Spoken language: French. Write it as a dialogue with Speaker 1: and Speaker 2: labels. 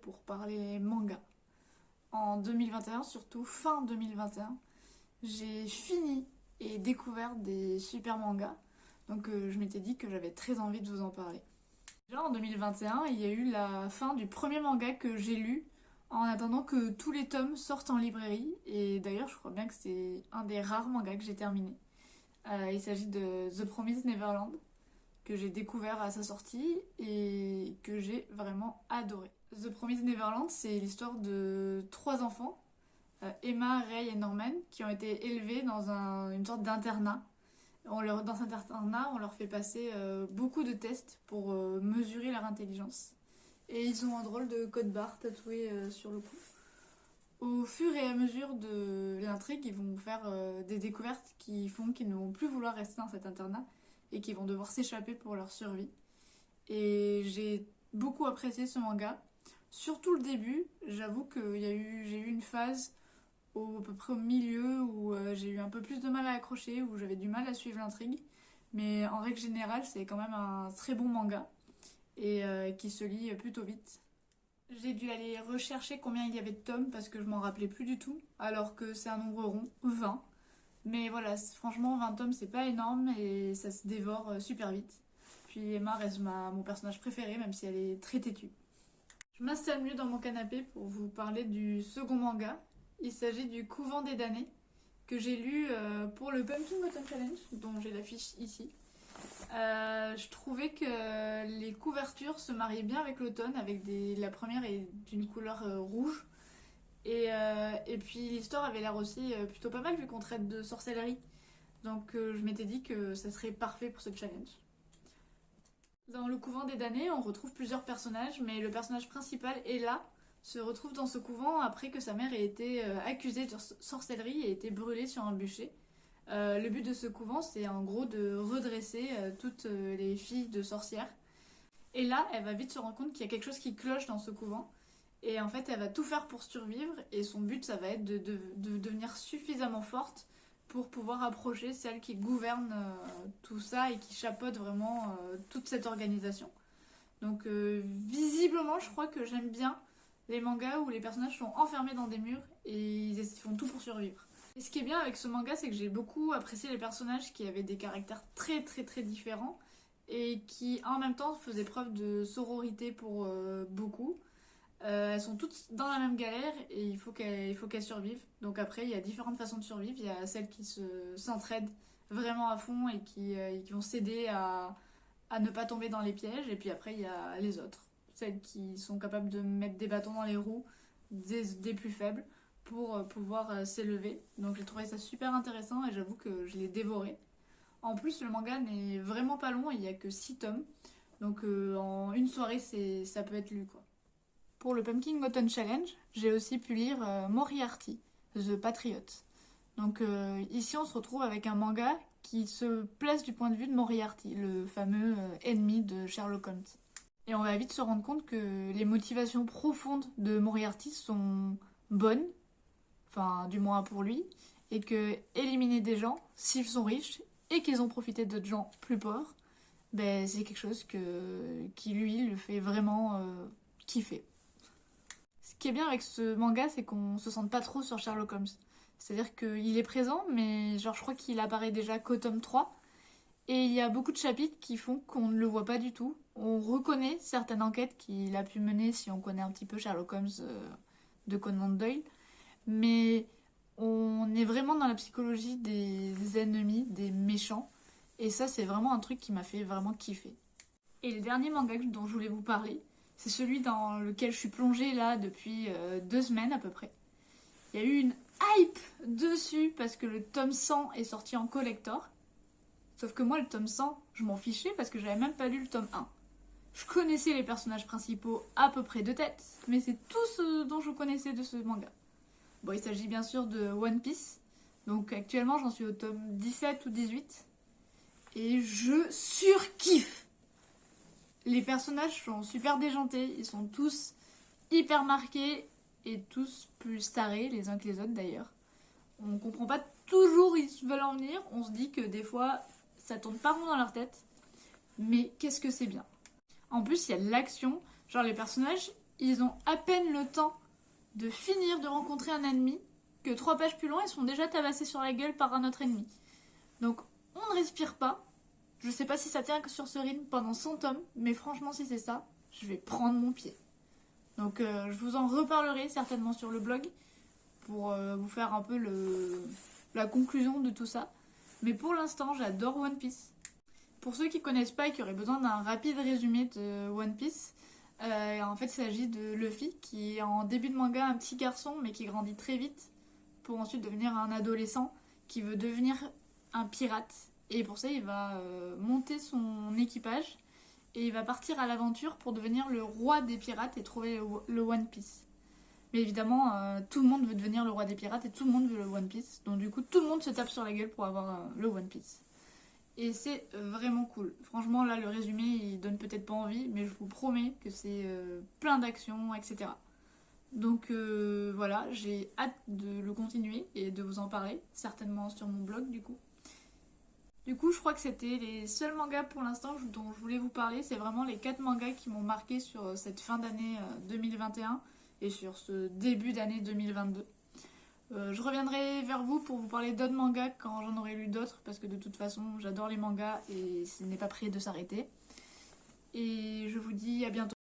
Speaker 1: pour parler manga. En 2021, surtout fin 2021, j'ai fini et découvert des super mangas. Donc je m'étais dit que j'avais très envie de vous en parler. Déjà en 2021, il y a eu la fin du premier manga que j'ai lu en attendant que tous les tomes sortent en librairie. Et d'ailleurs, je crois bien que c'est un des rares mangas que j'ai terminé. Il s'agit de The Promised Neverland, que j'ai découvert à sa sortie et que j'ai vraiment adoré. The Promised Neverland, c'est l'histoire de trois enfants, Emma, Ray et Norman, qui ont été élevés dans une sorte d'internat. Dans cet internat, on leur fait passer beaucoup de tests pour mesurer leur intelligence. Et ils ont un drôle de code barre tatoué sur le cou. Au fur et à mesure de l'intrigue, ils vont faire des découvertes qui font qu'ils ne vont plus vouloir rester dans cet internat et qu'ils vont devoir s'échapper pour leur survie. Et j'ai beaucoup apprécié ce manga. Surtout le début, j'avoue que j'ai eu une phase à peu près au milieu où j'ai eu un peu plus de mal à accrocher, où j'avais du mal à suivre l'intrigue. Mais en règle générale, c'est quand même un très bon manga et qui se lit plutôt vite. J'ai dû aller rechercher combien il y avait de tomes parce que je m'en rappelais plus du tout, alors que c'est un nombre rond, 20. Mais voilà, franchement, 20 tomes, c'est pas énorme et ça se dévore super vite. Puis Emma reste mon personnage préféré, même si elle est très têtue. Je m'installe mieux dans mon canapé pour vous parler du second manga. Il s'agit du Couvent des damnés, que j'ai lu pour le Pumpkin Autumn Challenge, dont j'ai l'affiche ici. Je trouvais que les couvertures se mariaient bien avec l'automne, la première est d'une couleur rouge. Et puis l'histoire avait l'air aussi plutôt pas mal vu qu'on traite de sorcellerie. Donc je m'étais dit que ça serait parfait pour ce challenge. Dans le couvent des damnés, on retrouve plusieurs personnages, mais le personnage principal, Ella, se retrouve dans ce couvent après que sa mère ait été accusée de sorcellerie et ait été brûlée sur un bûcher. Le but de ce couvent, c'est en gros de redresser toutes les filles de sorcières. Et là, elle va vite se rendre compte qu'il y a quelque chose qui cloche dans ce couvent. Et en fait, elle va tout faire pour survivre. Et son but, ça va être de devenir suffisamment forte pour pouvoir approcher celle qui gouverne tout ça et qui chapeaute vraiment toute cette organisation. Donc visiblement, je crois que j'aime bien les mangas où les personnages sont enfermés dans des murs et ils font tout pour survivre. Et ce qui est bien avec ce manga, c'est que j'ai beaucoup apprécié les personnages qui avaient des caractères très très très différents et qui en même temps faisaient preuve de sororité pour beaucoup. Elles sont toutes dans la même galère et il faut qu'elles survivent. Donc après, il y a différentes façons de survivre. Il y a celles qui s'entraident vraiment à fond et qui vont s'aider à ne pas tomber dans les pièges. Et puis après, il y a les autres. Celles qui sont capables de mettre des bâtons dans les roues des plus faibles pour pouvoir s'élever. Donc j'ai trouvé ça super intéressant et j'avoue que je l'ai dévoré. En plus, le manga n'est vraiment pas long, il n'y a que 6 tomes. Donc en une soirée, ça peut être lu quoi. Pour le Pumpkin Autumn Challenge, j'ai aussi pu lire Moriarty, The Patriot. Donc ici, on se retrouve avec un manga qui se place du point de vue de Moriarty, le fameux ennemi de Sherlock Holmes. Et on va vite se rendre compte que les motivations profondes de Moriarty sont bonnes, enfin du moins pour lui, et que éliminer des gens, s'ils sont riches et qu'ils ont profité d'autres gens plus pauvres, ben, c'est quelque chose qui lui le fait vraiment kiffer. Ce qui est bien avec ce manga, c'est qu'on se sente pas trop sur Sherlock Holmes. C'est-à-dire qu'il est présent, mais genre je crois qu'il apparaît déjà qu'au tome 3. Et il y a beaucoup de chapitres qui font qu'on ne le voit pas du tout. On reconnaît certaines enquêtes qu'il a pu mener si on connaît un petit peu Sherlock Holmes de Conan Doyle. Mais on est vraiment dans la psychologie des ennemis, des méchants. Et ça, c'est vraiment un truc qui m'a fait vraiment kiffer. Et le dernier manga dont je voulais vous parler, c'est celui dans lequel je suis plongée là depuis 2 semaines à peu près. Il y a eu une hype dessus parce que le tome 100 est sorti en collector. Sauf que moi, le tome 100, je m'en fichais parce que j'avais même pas lu le tome 1. Je connaissais les personnages principaux à peu près de tête, mais c'est tout ce dont je connaissais de ce manga. Bon, il s'agit bien sûr de One Piece. Donc actuellement, j'en suis au tome 17 ou 18. Et je surkiffe. Les personnages sont super déjantés, ils sont tous hyper marqués et tous plus tarés les uns que les autres d'ailleurs. On comprend pas toujours où ils veulent en venir, on se dit que des fois ça tourne pas rond dans leur tête, mais qu'est-ce que c'est bien. En plus il y a de l'action, genre les personnages ils ont à peine le temps de finir de rencontrer un ennemi que 3 pages plus loin, ils sont déjà tabassés sur la gueule par un autre ennemi. Donc on ne respire pas. Je sais pas si ça tient que sur ce rythme pendant 100 tomes, mais franchement si c'est ça, je vais prendre mon pied. Donc je vous en reparlerai certainement sur le blog pour vous faire un peu la conclusion de tout ça. Mais pour l'instant, j'adore One Piece. Pour ceux qui connaissent pas et qui auraient besoin d'un rapide résumé de One Piece, en fait il s'agit de Luffy qui est en début de manga un petit garçon mais qui grandit très vite pour ensuite devenir un adolescent qui veut devenir un pirate. Et pour ça il va monter son équipage et il va partir à l'aventure pour devenir le roi des pirates et trouver le One Piece. Mais évidemment, tout le monde veut devenir le roi des pirates et tout le monde veut le One Piece. Donc du coup, tout le monde se tape sur la gueule pour avoir le One Piece. Et c'est vraiment cool. Franchement, là, le résumé, il donne peut-être pas envie, mais je vous promets que c'est plein d'actions, etc. Donc voilà, j'ai hâte de le continuer et de vous en parler, certainement sur mon blog du coup. Du coup, je crois que c'était les seuls mangas pour l'instant dont je voulais vous parler. C'est vraiment les 4 mangas qui m'ont marqué sur cette fin d'année 2021 et sur ce début d'année 2022. Je reviendrai vers vous pour vous parler d'autres mangas quand j'en aurai lu d'autres, parce que de toute façon, j'adore les mangas et ce n'est pas prêt de s'arrêter. Et je vous dis à bientôt.